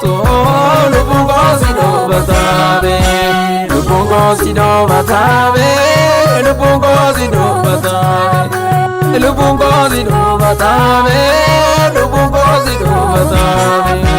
to lubungo sido batabe lubungo sido batabe lubungo sido batabe lubungo sido batabe lubungo sido batabe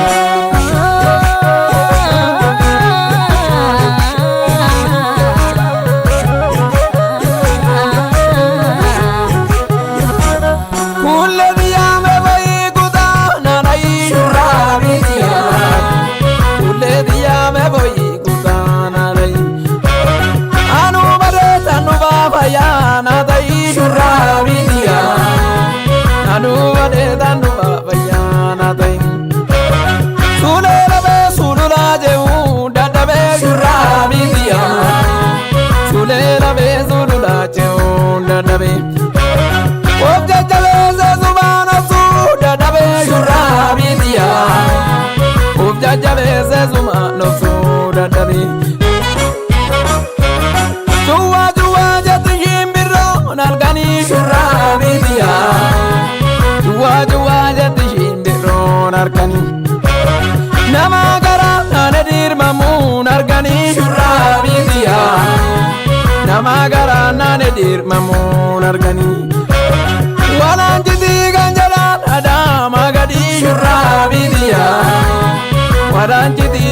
na dai shurabiya anu bade danu bayana dai sulelabe sulula jeu dadabe shurabiya sulelabe sulula jeu dadabe objajale zubana su dadabe shurabiya objajale zubana su dadabe nargani shurabiya juwa jadishin biron nargani nama gara nadir mamun nargani shurabiya nama gara nadir mamun nargani walan jidi ganjala ada magadi shurabiya walan jidi